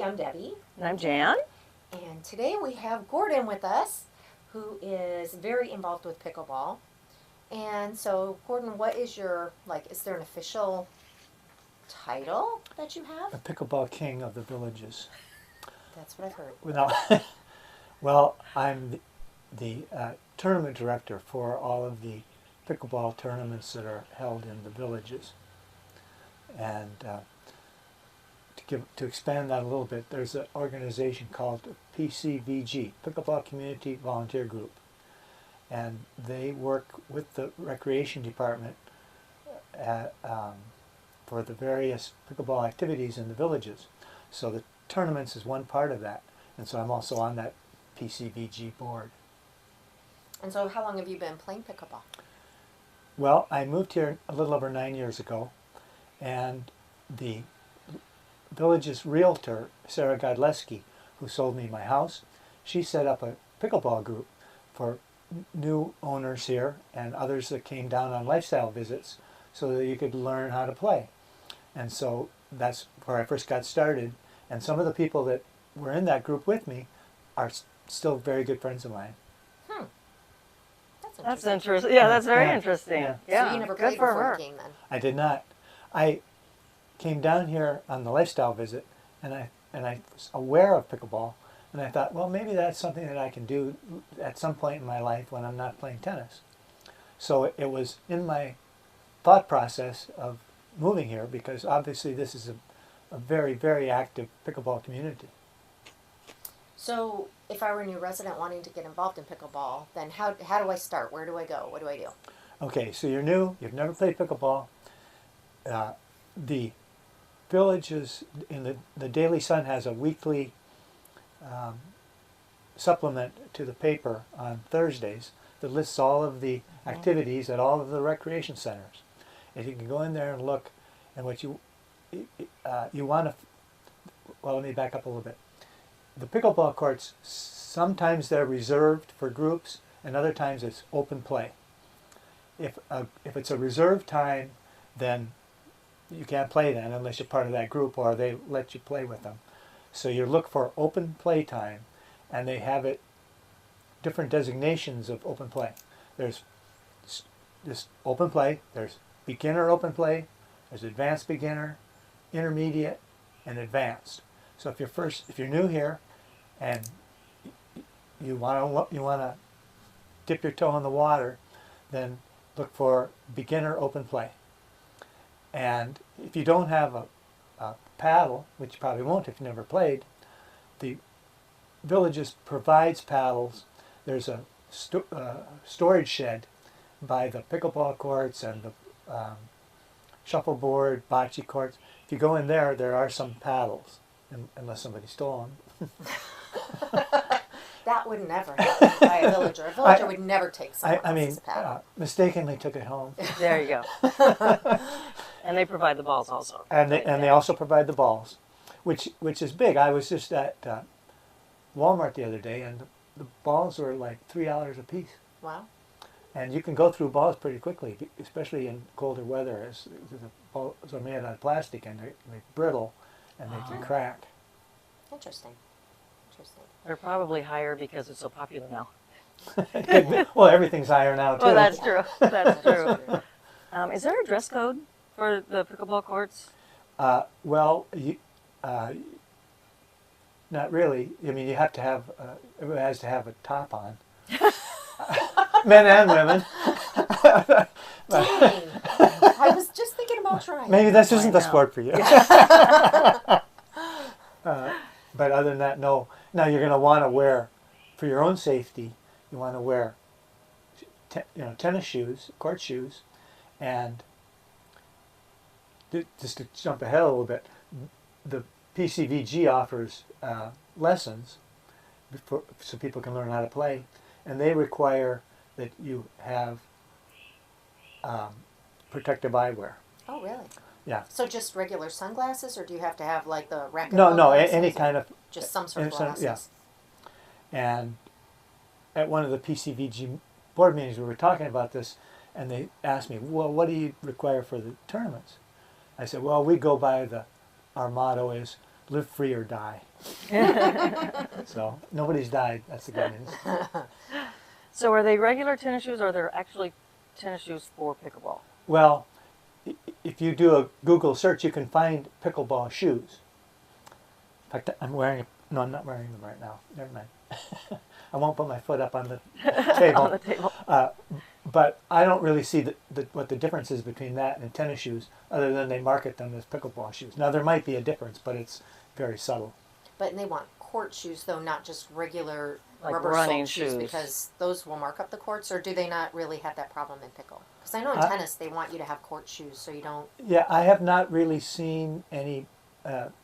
I'm Debbie. And I'm Jan. And today we have Gordon with us, who is very involved with pickleball. And so, Gordon, what is your, is there an official title that you have? The pickleball king of the villages. That's what I've heard. Well, I'm the tournament director for all of the pickleball tournaments that are held in the villages. And to expand that a little bit, there's an organization called PCVG, Pickleball Community Volunteer Group. And they work with the recreation department for the various pickleball activities in the villages. So the tournaments is one part of that. And so I'm also on that PCVG board. And so how long have you been playing pickleball? Well, I moved here a little over 9 years ago, and the village's realtor, Sarah Godleski, who sold me my house, she set up a pickleball group for new owners here and others that came down on lifestyle visits so that you could learn how to play. And so that's where I first got started. And some of the people that were in that group with me are still very good friends of mine. That's interesting. Yeah, that's very interesting. Yeah. So you never played before you came then? I did not. I came down here on the lifestyle visit, and I was aware of pickleball, and I thought, well, maybe that's something that I can do at some point in my life when I'm not playing tennis. So it was in my thought process of moving here, because obviously this is a very, very active pickleball community. So if I were a new resident wanting to get involved in pickleball, then how do I start? Where do I go? What do I do? Okay, so you're new, you've never played pickleball. The villages in the Daily Sun has a weekly supplement to the paper on Thursdays that lists all of the activities at all of the recreation centers. And you can go in there and look, and what you want to, well, let me back up a little bit. The pickleball courts, sometimes they're reserved for groups, and other times it's open play. If it's a reserved time, then you can't play then unless you're part of that group or they let you play with them. So you look for open play time, and they have it different designations of open play. There's just open play, there's beginner open play, there's advanced beginner, intermediate, and advanced. So if you're new here and you want to dip your toe in the water, then look for beginner open play. And if you don't have a paddle, which you probably won't if you've never played, the villages provides paddles. There's a storage shed by the pickleball courts and the shuffleboard, bocce courts. If you go in there, there are some paddles, unless somebody stole them. That would never happen by a villager. A villager would never take someone else's paddle. Mistakenly took it home. There you go. And they provide the balls also. And they also provide the balls, which is big. I was just at Walmart the other day, and the balls were like $3 a piece. Wow. And you can go through balls pretty quickly, especially in colder weather, as the balls are made out of plastic and they're brittle and they can crack. Interesting. They're probably higher because it's so popular now. Well, everything's higher now too. Oh, that's true. That's true. Is there a dress code for the pickleball courts? Well, not really. I mean, you have to have. Everyone has to have a top on. Men and women. Dang. I was just thinking about trying. Maybe this isn't the sport for you. But other than that, no. Now you're going to want to wear, for your own safety, you want to wear, tennis shoes, court shoes, and just to jump ahead a little bit, the PCVG offers lessons so people can learn how to play, and they require that you have protective eyewear. Oh, really? Yeah. So just regular sunglasses, or do you have to have like the racket? No, glasses, any kind of. Just some sort of glasses. Yeah. And at one of the PCVG board meetings, we were talking about this, and they asked me, well, what do you require for the tournaments? I said, well, we go by our motto is live free or die. So nobody's died. That's the good news. So are they regular tennis shoes or are they actually tennis shoes for pickleball? Well, if you do a Google search, you can find pickleball shoes. In fact, I'm wearing. No, I'm not wearing them right now. Never mind. I won't put my foot up on the table. On the table. But I don't really see what the difference is between that and tennis shoes, other than they market them as pickleball shoes. Now there might be a difference, but it's very subtle. But they want court shoes, though, not just regular Like rubber running sole shoes, shoes. because those will mark up the courts, or do they not really have that problem in pickle? Because I know in tennis they want you to have court shoes, so you don't. Yeah, I have not really seen any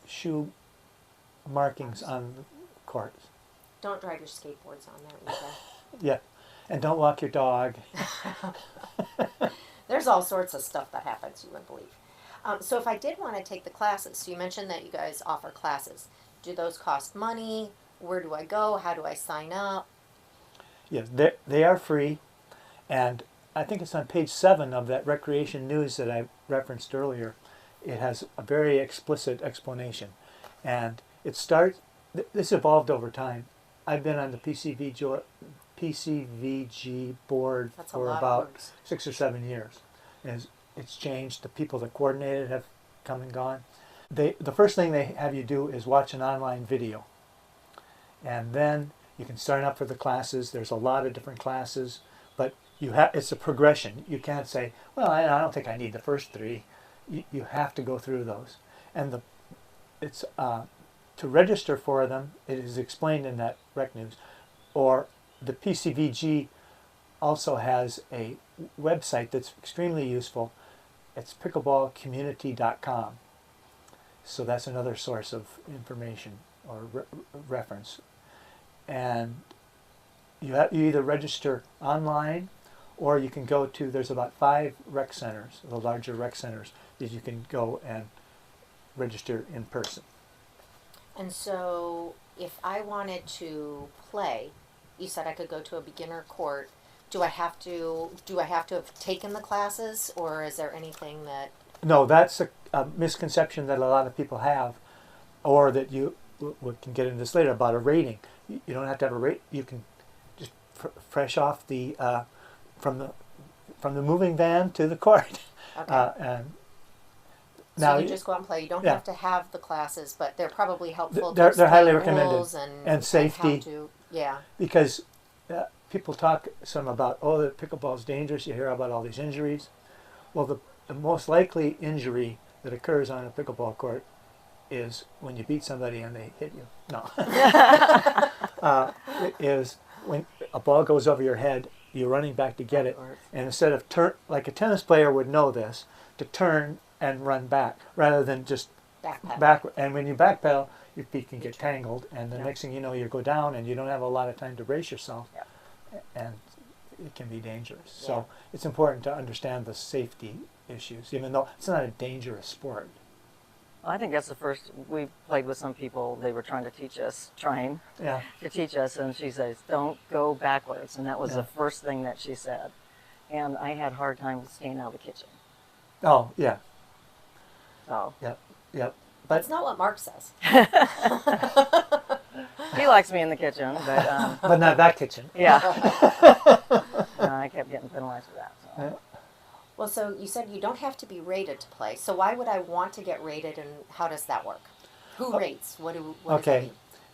shoe markings on the courts. Don't drive your skateboards on there either. Yeah, and don't walk your dog. There's all sorts of stuff that happens you wouldn't believe. So if I did want to take the classes, so you mentioned that you guys offer classes. Do those cost money? Where do I go? How do I sign up? Yeah, they are free, and I think it's on page 7 of that recreation news that I referenced earlier. It has a very explicit explanation, and it starts. This evolved over time. I've been on the PCVG board That's a for lot of about words. 6 or 7 years. It's changed. The people that coordinate it have come and gone. The first thing they have you do is watch an online video, and then you can sign up for the classes. There's a lot of different classes, but it's a progression. You can't say, well, I don't think I need the first 3. You have to go through those, and it's to register for them. It is explained in that rec news, or the PCVG also has a website that's extremely useful. It's pickleballcommunity.com. So that's another source of information or reference. And you either register online, or you can go to, there's about 5 rec centers, the larger rec centers, that you can go and register in person. And so if I wanted to play, you said I could go to a beginner court. Do I have to have taken the classes, or is there anything that? No, that's a misconception that a lot of people have, or that we can get into this later about a rating. You don't have to have a rate. You can just fresh off the from the moving van to the court. Okay. And So now you just go out and play. You don't yeah. have to have the classes, but they're probably helpful. They're to highly explain recommended. rules And how safety. to, yeah. Because people talk some about, the pickleball is dangerous. You hear about all these injuries. Well, the most likely injury that occurs on a pickleball court is when you beat somebody and they hit you. No. It is when a ball goes over your head, you're running back to get it, and instead of like a tennis player would know this, to turn and run back rather than just Backpack. back. And when you backpedal, your feet can get tangled, and the next thing you know, you go down, and you don't have a lot of time to brace yourself, and it can be dangerous. So it's important to understand the safety issues, even though it's not a dangerous sport. I think that's the first, we played with some people, they were trying to teach us, Yeah. to teach us, and she says, don't go backwards. And that was Yeah. the first thing that she said. And I had a hard time staying out of the kitchen. Oh, yeah. So Yep. That's not what Mark says. he likes me in the kitchen, but But not that kitchen. yeah. I kept getting penalized for that. So. Yeah. Well, so you said you don't have to be rated to play. So why would I want to get rated, and how does that work? Who rates? What does that Okay. mean?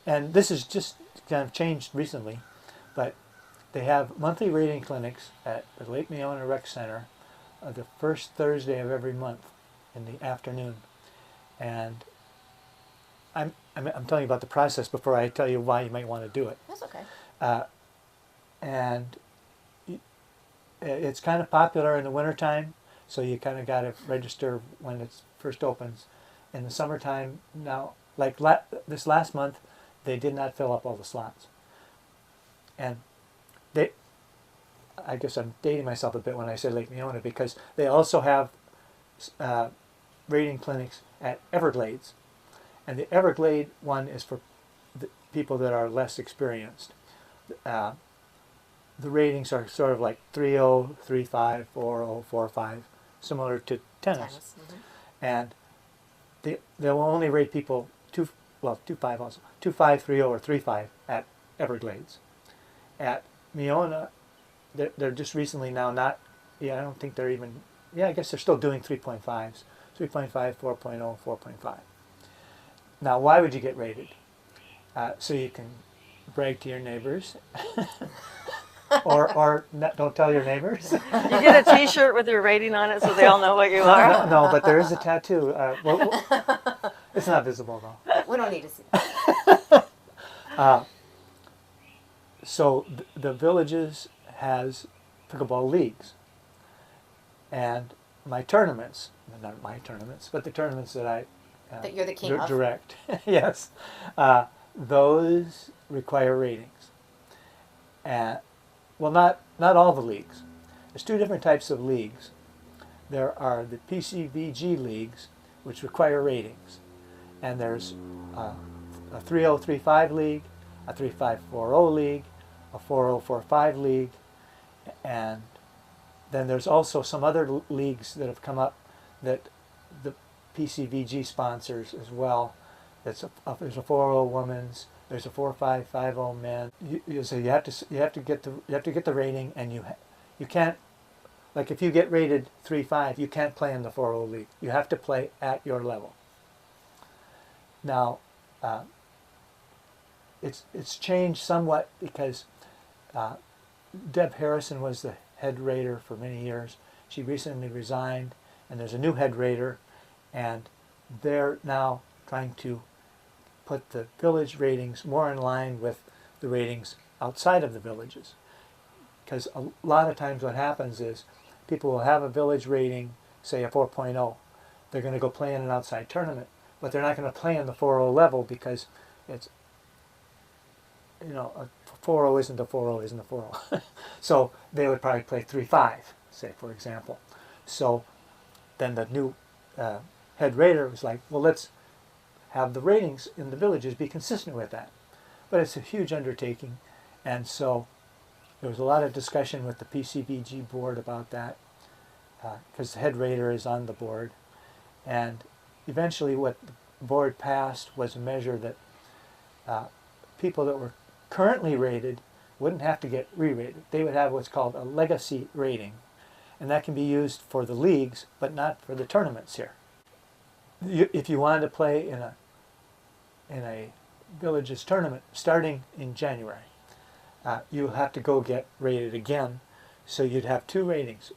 And this is just kind of changed recently, but they have monthly rating clinics at the Lake Meona Rec Center the first Thursday of every month in the afternoon. And I'm telling you about the process before I tell you why you might want to do it. That's okay. And it's kind of popular in the wintertime, so you kind of got to register when it first opens. In the summertime, now, like this last month, they did not fill up all the slots. And I guess I'm dating myself a bit when I say Lake Meona, because they also have rating clinics at Everglades. And the Everglade one is for the people that are less experienced. The ratings are sort of like 3.0, 3.5, 4.0, 4.5, similar to tennis. Tennis. Mm-hmm. And they will only rate people well, 2-5 also, 2-5, 3-0, or 3-5 at Everglades. At Meona, they're just recently now not, I don't think they're even, I guess they're still doing 3.5s, 3.5, 4.0, 4.5. Now, why would you get rated? So you can brag to your neighbors, or not, don't tell your neighbors. You get a T-shirt with your rating on it, so they all know what you are. No, but there is a tattoo. It's not visible though. We don't need to see that. So the villages has pickleball leagues, and my tournaments, not my tournaments, but the tournaments that I That you're the king of. direct, yes, those require ratings. And well, not all the leagues. There's two different types of leagues. There are the PCVG leagues, which require ratings, and there's a 3-0-3-5 league, a 3-5-4-0 league, a 4-0-4-5 league, and then there's also some other leagues that have come up that the PCVG sponsors as well. There's a 4-0 women's, there's a 4-5-5-0 men. So you have to get the rating, and you can't, like if you get rated 3-5, you can't play in the 4-0 league. You have to play at your level. Now, it's changed somewhat because Deb Harrison was the head rater for many years. She recently resigned, and there's a new head rater, and they're now trying to put the village ratings more in line with the ratings outside of the villages. Because a lot of times what happens is people will have a village rating, say a 4.0. They're going to go play in an outside tournament, but they're not going to play in the 4.0 level because it's, a 4.0 isn't a 4.0 isn't a 4.0. So they would probably play 3.5, say, for example. So then the new head rater was like, well, let's have the ratings in the villages be consistent with that. But it's a huge undertaking, and so there was a lot of discussion with the PCVG board about that, because the head rater is on the board. And eventually what the board passed was a measure that people that were currently rated wouldn't have to get re-rated. They would have what's called a legacy rating, and that can be used for the leagues, but not for the tournaments here. If you wanted to play in a villages tournament starting in January, you'll have to go get rated again. So you'd have two ratings.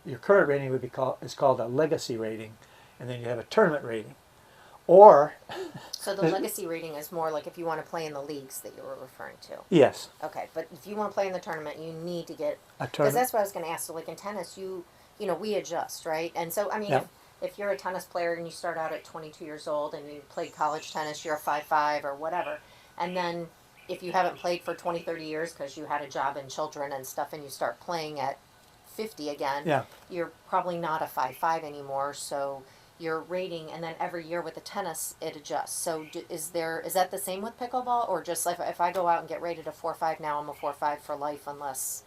Your current rating would be called a legacy rating, and then you have a tournament rating. Or So the legacy rating is more like if you want to play in the leagues that you were referring to. yes, Okay, but if you want to play in the tournament, you need to get, a because tournament. that's what I was going to ask. So like in tennis, we adjust, right? And so I mean, Yeah. if you're a tennis player and you start out at 22 years old and you played college tennis, you're a 5.5 or whatever, and then if you haven't played for 20, 30 years because you had a job and children and stuff, and you start playing at 50 again, Yeah. you're probably not a 5.5 anymore. So your rating, and then every year with the tennis it adjusts. So is that the same with pickleball, or just like if I go out and get rated a 4.5 now, I'm a 4.5 for life unless?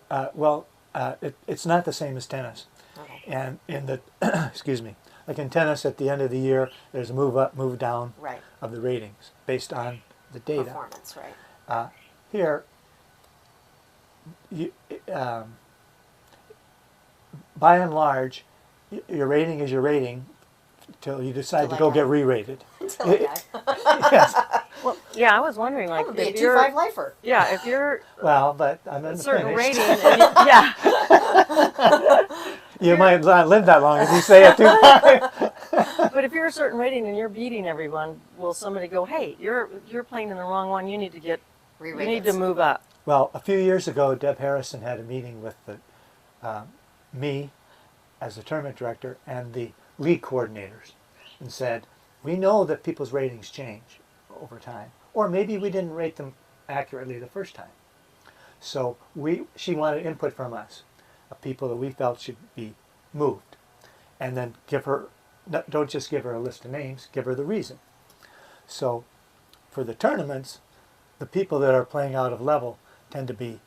It's not the same as tennis. Okay. And in the excuse me, like in tennis, at the end of the year, there's a move up, move down Right. of the ratings based on the data. Performance, right. Here, by and large, your rating is your rating until you decide Till to I go die. get re-rated. Until I die. Yes. Well, yeah, I was wondering, like, I'm gonna be a if you're, 2.5 lifer. yeah, if you're Well, but I'm a in the certain finish. rating, and yeah, You might not live that long if you say it too high. but if you're a certain rating and you're beating everyone, will somebody go, hey, you're playing in the wrong one, you need to Re-rated. move up. Well, a few years ago, Deb Harrison had a meeting with me as the tournament director and the league coordinators, and said, we know that people's ratings change over time, or maybe we didn't rate them accurately the first time. So she wanted input from us, of people that we felt should be moved, and then don't just give her a list of names, give her the reason. So for the tournaments, the people that are playing out of level tend to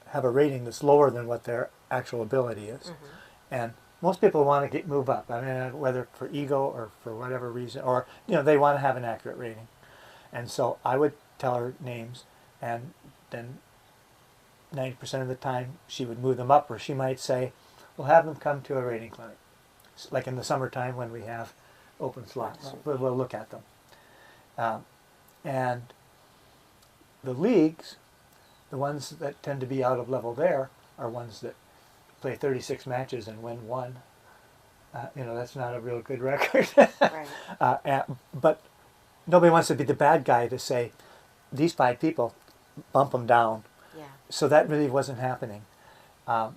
have a rating that's lower than what their actual ability is. Mm-hmm. And most people want to move up. I mean, whether for ego or for whatever reason, or they want to have an accurate rating. And so I would tell her names, and then 90% of the time she would move them up, or she might say, "We'll have them come to a rating clinic." Like in the summertime when we have open slots, we'll look at them. And the leagues, the ones that tend to be out of level there, are ones that play 36 matches and win one. That's not a real good record. Right. But nobody wants to be the bad guy to say, these 5 people, bump them down. Yeah. So that really wasn't happening. Now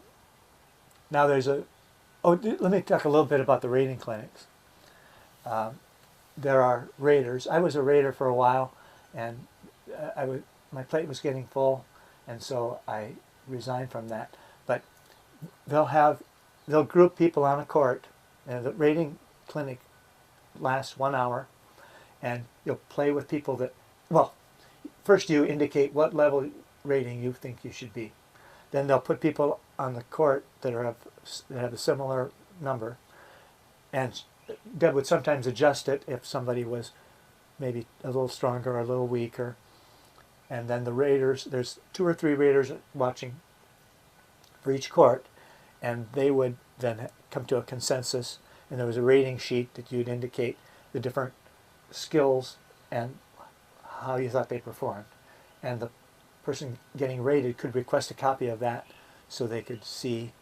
let me talk a little bit about the rating clinics. There are raters. I was a rater for a while, and my plate was getting full, and so I resigned from that. But they'll group people on a court, and the rating clinic lasts 1 hour, and you'll play with people that, well, first you indicate what level rating you think you should be. Then they'll put people on the court that have a similar number, and Deb would sometimes adjust it if somebody was maybe a little stronger or a little weaker. And then the raters, there's 2 or 3 raters watching for each court, and they would then come to a consensus, and there was a rating sheet that you'd indicate the different skills and how you thought they performed. And the person getting rated could request a copy of that so they could see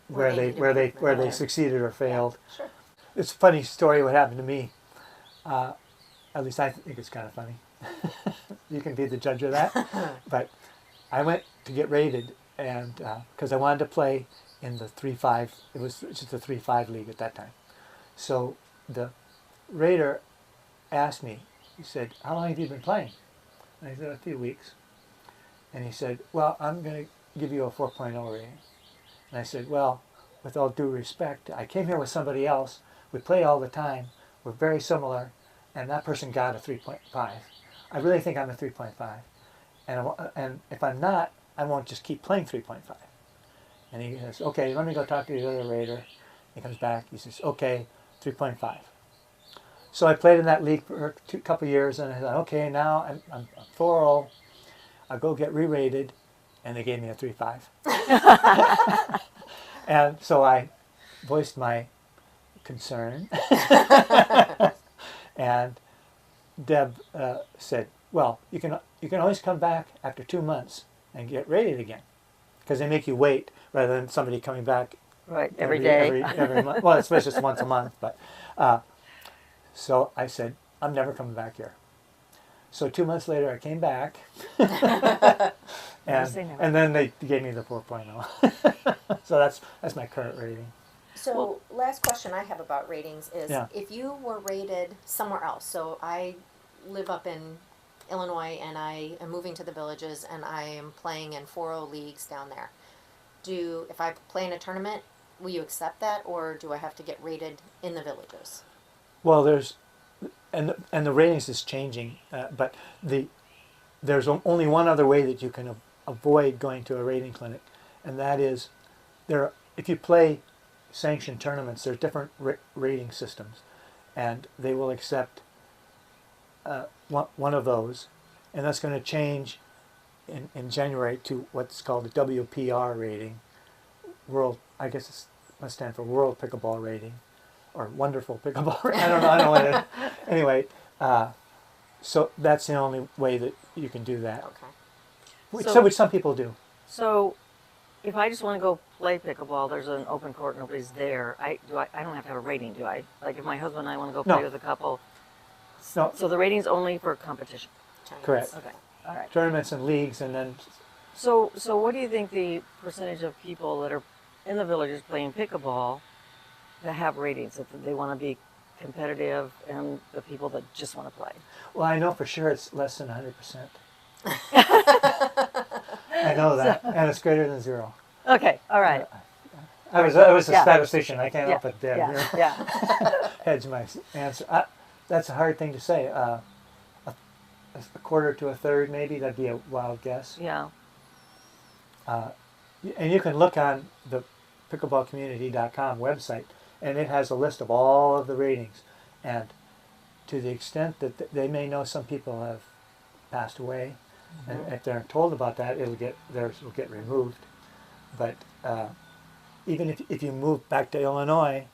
where they succeeded or failed. Yeah, sure. It's a funny story what happened to me. At least I think it's kind of funny. You can be the judge of that. But I went to get rated, and because I wanted to play in the 3-5, it was just a 3-5 league at that time. So the rater asked me, he said, "How long have you been playing?" And I said, "A few weeks." And he said, "Well, I'm going to give you a 4.0 rating." And I said, "Well, with all due respect, I came here with somebody else. We play all the time. We're very similar. And that person got a 3.5. I really think I'm a 3.5. And if I'm not, I won't just keep playing 3.5. And he says, "Okay, let me go talk to the other rater." He comes back. He says, "Okay, 3.5. So I played in that league for a couple years, and I thought, okay, now I'm 4-0. I'll go get re-rated, and they gave me a 3.5. And so I voiced my concern, and Deb said, "Well, you can always come back after 2 months and get rated again, because they make you wait rather than somebody coming back every day, every month. Well, it's just once a month, but." So I said, "I'm never coming back here." So 2 months later, I came back, and then they gave me the 4.0. So that's my current rating. So last question I have about ratings is, Yeah. if you were rated somewhere else, so I live up in Illinois and I am moving to the Villages and I am playing in 4-0 leagues down there. If I play in a tournament, will you accept that, or do I have to get rated in the Villages? Well, the ratings is changing, but there's only one other way that you can avoid going to a rating clinic, and that is if you play sanctioned tournaments, there's different rating systems, and they will accept one of those, and that's going to change in January to what's called the WPR rating, I guess it must stand for World Pickleball Rating, or Wonderful Pickleball Rating. I don't know what it is. Anyway, so that's the only way that you can do that. Okay. Which some people do. So, if I just want to go play pickleball, there's an open court, nobody's there. I don't have to have a rating, do I? Like if my husband and I want to go play No. with a couple. No. So the rating's only for competition. Correct. Okay. All right. Tournaments and leagues, and then So what do you think the percentage of people that are in the Villages playing pickleball that have ratings, that they want to be competitive, and the people that just want to play? well, I know for sure it's less than 100%. I know that, and it's greater than 0. Okay. All right. I was a Yeah. statistician. I can't help it. Yeah. Hedge my answer. That's a hard thing to say. A quarter to a third, maybe. That'd be a wild guess. Yeah. And you can look on the pickleballcommunity.com website, and it has a list of all of the ratings. And to the extent that they may know some people have passed away, and if they're told about that, theirs will get removed. But even if you move back to Illinois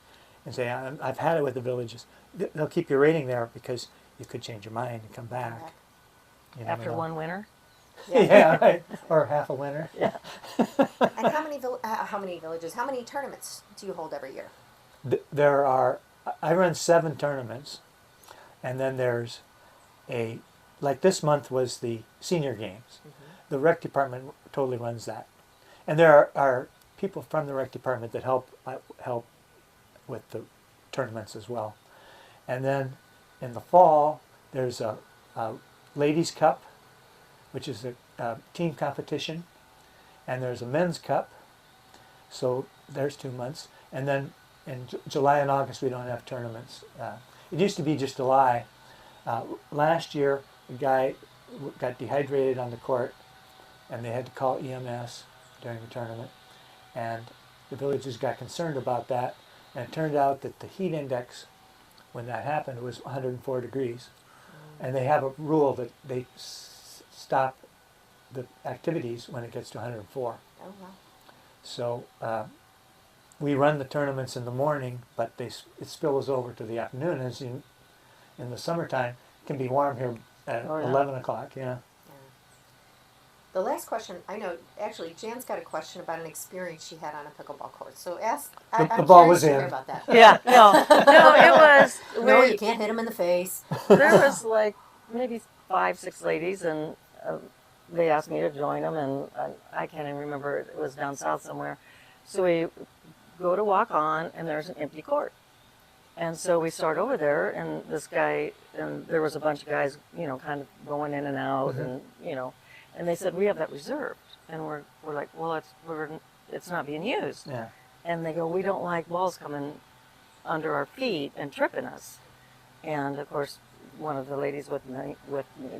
and say, I've had it with the villages, they'll keep your rating there because you could change your mind and come back. You never After know. one winter. Yeah, right. Or half a winter. Yeah. And how many villages, how many tournaments do you hold every year? There are, I run 7 tournaments, and then there's like this month was the senior games. The rec department totally runs that. And there are people from the rec department that help with the tournaments as well. And then in the fall, there's a ladies' cup, which is a team competition, and there's a men's cup. So there's 2 months, and then in July and August we don't have tournaments. It used to be just July. Last year, a guy got dehydrated on the court, and they had to call EMS during the tournament, and the villages got concerned about that, and it turned out that the heat index when that happened was 104 degrees, and they have a rule that they stop the activities when it gets to 104. Oh, wow. So we run the tournaments in the morning, but it spills over to the afternoon. As in the summertime, it can be warm here at 11 o'clock. Yeah. The last question, I know, actually, Jan's got a question about an experience she had on a pickleball court. So ask. I'm The ball curious was to hear in. about that. Yeah. No, it was. No, you can't hit him in the face. There was like maybe 5, 6 ladies, and they asked me to join them, and I can't even remember. It was down south somewhere. So we go to walk on, and there's an empty court. And so we start over there, and this guy, and there was a bunch of guys, kind of going in and out, and and they said, we have that reserved, and we're like, well, it's not being used. Yeah. And they go, we don't like balls coming under our feet and tripping us. And of course, one of the ladies with me,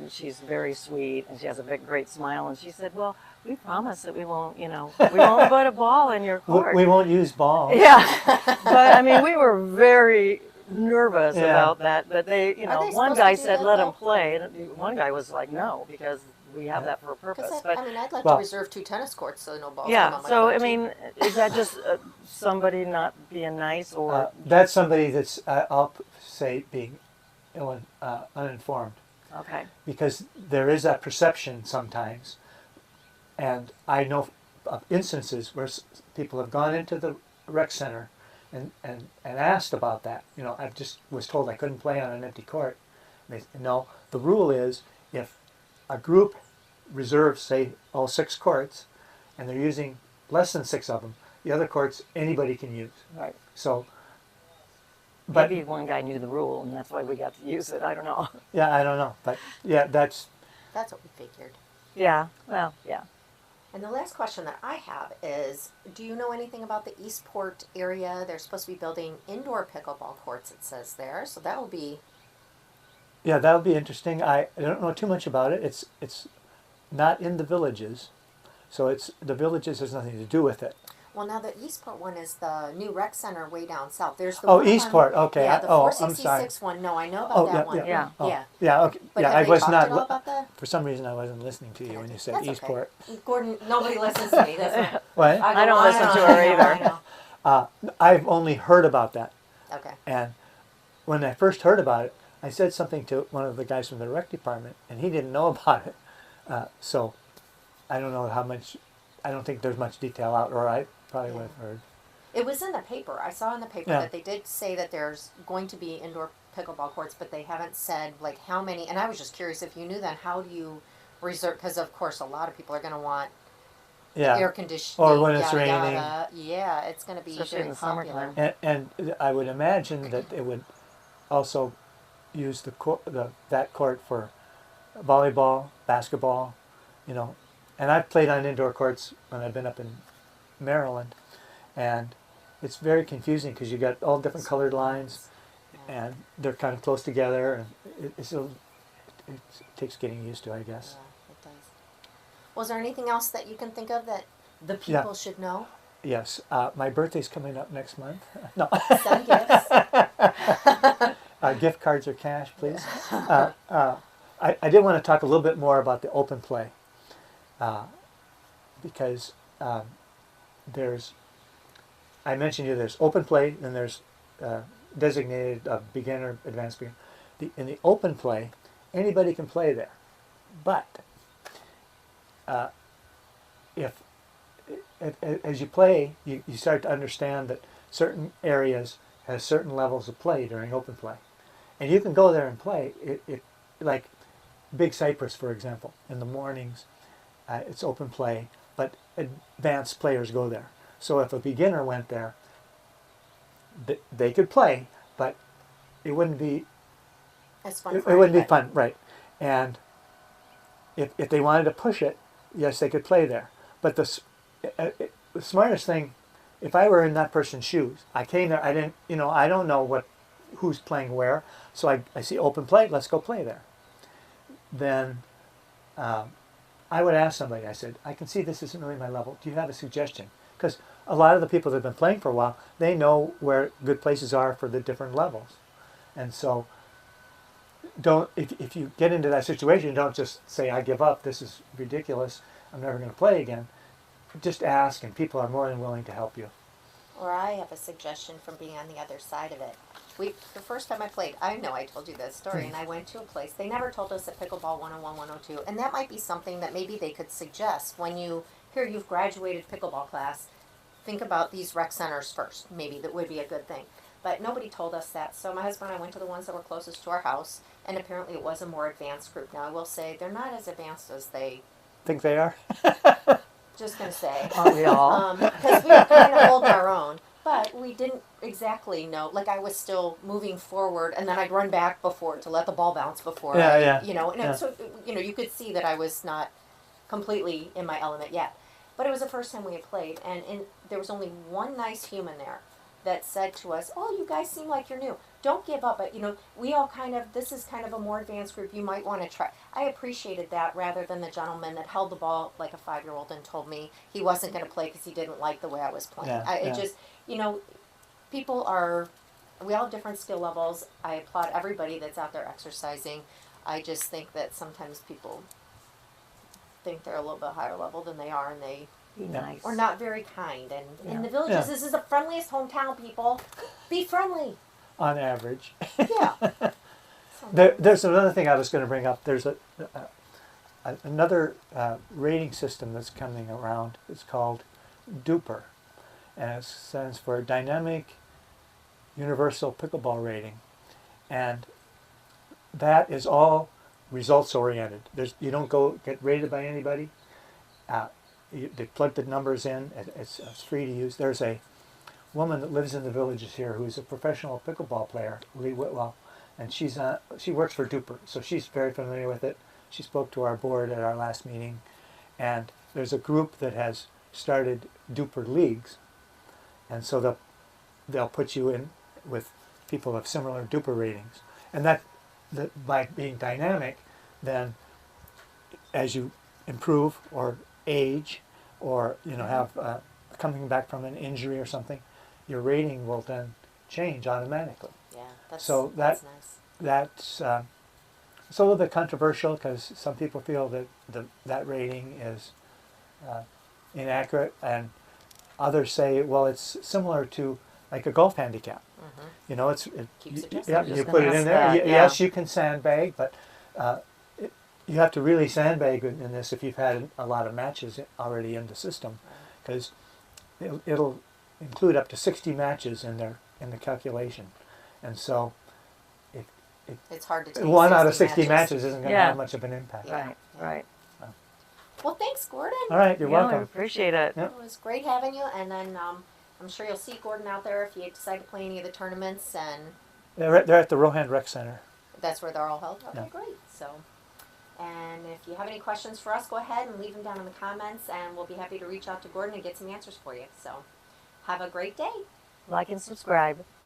she's very sweet, and she has a great smile, and she said, well, we promise that we won't put a ball in your court. We won't use balls. Yeah, but I mean, we were very nervous Yeah. about that. But they, they one supposed guy to do said, that, let though? him play, and one guy was like, no, because we have that for a purpose. Because But I'd like Well- to reserve 2 tennis courts so no balls come yeah, on my so court, I too. mean, is that just somebody not being nice, or That's somebody that's, I'll say, being uninformed. okay? Because there is that perception sometimes, and I know of instances where people have gone into the rec center and asked about that. I just was told I couldn't play on an empty court. And no, the rule is if a group reserves, say, all 6 courts, and they're using less than 6 of them, the other courts anybody can use. Right. So, but Maybe one guy knew the rule, and that's why we got to use it. I don't know. yeah, I don't know, but yeah, that's That's what we figured. Yeah. Well, yeah. And the last question that I have is, do you know anything about the Eastport area? They're supposed to be building indoor pickleball courts, it says there. So that will be... Yeah, that'll be interesting. I don't know too much about it. It's not in the villages, so the villages has nothing to do with it. Well, now the Eastport one is the new rec center way down south. There's the Oh, one on- Eastport. Okay. Yeah, the I'm 466 sorry. one. No, I know about Oh, that yeah, one. yeah. Yeah. Oh, Yeah. yeah. Okay. But Yeah, have I they was talked not. at all about that? For some reason, I wasn't listening to you when you said That's Eastport. Okay. Gordon, nobody listens to me. That's not... What? I don't go on listen and to on, her I know, either. I know. I've only heard about that, Okay. and when I first heard about it, I said something to one of the guys from the rec department, and he didn't know about it. So I don't know how much. I don't think there's much detail out, or I probably would have heard. It was in the paper. I saw in the paper Yeah. that they did say that there's going to be indoor pickleball courts, but they haven't said like how many. And I was just curious if you knew that. How do you reserve? Because of course a lot of people are going to want Yeah. air conditioning. Or when it's yada, raining. yada. Yeah, it's going to be Especially very in the popular. summertime. And I would imagine that they would also use that court for volleyball, basketball, And I've played on indoor courts when I've been up in Maryland, and it's very confusing because you got all different colored lines, and they're kind of close together, and it takes getting used to, I guess. Yeah, it does. Was there anything else that you can think of that the people should know? Yes, my birthday's coming up next month. No, Some gifts. gift cards or cash, please. I did want to talk a little bit more about the open play because there's, I mentioned you, there's open play, then there's designated beginner, advanced beginner. In the open play, anybody can play there, but if as you play, you start to understand that certain areas has certain levels of play during open play, and you can go there and play. Like Big Cypress, for example, in the mornings, it's open play, but advanced players go there. So if a beginner went there, they could play, but it wouldn't be It's fun it for wouldn't be anybody. fun, right? And if they wanted to push it, yes, they could play there. But the smartest thing, if I were in that person's shoes, I came there, I didn't, I don't know who's playing where, so I see open play, let's go play there. Then I would ask somebody, I said, I can see this isn't really my level. Do you have a suggestion? Because a lot of the people that have been playing for a while, they know where good places are for the different levels. And so if you get into that situation, don't just say, I give up, this is ridiculous, I'm never going to play again. Just ask, and people are more than willing to help you. Or I have a suggestion from being on the other side of it. The first time I played, I know I told you that story, and I went to a place. They never told us at Pickleball 101, 102, and that might be something that maybe they could suggest when you've graduated pickleball class. Think about these rec centers first. Maybe that would be a good thing. But nobody told us that. So my husband and I went to the ones that were closest to our house, and apparently it was a more advanced group. Now I will say they're not as advanced as they. Think they are? Just gonna say. Aren't we all? Because we were kind of holding our own, but we didn't exactly know. Like I was still moving forward, and then I'd run back before to let the ball bounce before. Yeah. And so you could see that I was not completely in my element yet. But it was the first time we had played, and there was only one nice human there that said to us, "Oh, you guys seem like you're new. Don't give up." But we all this is kind of a more advanced group. You might want to try. I appreciated that rather than the gentleman that held the ball like a 5-year-old and told me he wasn't going to play because he didn't like the way I was playing. It just, people we all have different skill levels. I applaud everybody that's out there exercising. I just think that sometimes people think they're a little bit higher level than they are, and they Be nice. or not very kind. And in the Yeah. villages, this is the friendliest hometown, people. Be friendly. On average. Yeah. There's another thing I was going to bring up. There's another rating system that's coming around. It's called DUPR, and it stands for Dynamic Universal Pickleball Rating, and that is all results oriented. You don't go get rated by anybody. They plug the numbers in. It's free to use. There's a woman that lives in the villages here who's a professional pickleball player, Lee Whitwell, and she works for DUPR, so she's very familiar with it. She spoke to our board at our last meeting, and there's a group that has started DUPR leagues, and so they'll put you in with people of similar DUPR ratings, and that by being dynamic, then as you improve or age, or have coming back from an injury or something, your rating will then change automatically. Yeah, that's that's nice. That's it's a little bit controversial because some people feel that that rating is inaccurate, and others say, well, it's similar to like a golf handicap. Mm-hmm. Keeps adjusting. Yeah, you put it in there. Yes, you can sandbag, but you have to really sandbag in this if you've had a lot of matches already in the system, because it'll include up to 60 matches in the calculation, and so It's hard to take one out of 60 60 matches isn't going to have much of an impact. Yeah. Right. Well, thanks, Gordon. All right, you're We welcome. appreciate it. Yeah. It was great having you, and then I'm sure you'll see Gordon out there if you decide to play any of the tournaments, and They're at the Rohan Rec Center. that's where they're all held. Okay, Yeah. great. So, and if you have any questions for us, go ahead and leave them down in the comments, and we'll be happy to reach out to Gordon and get some answers for you. So, have a great day. Like and subscribe.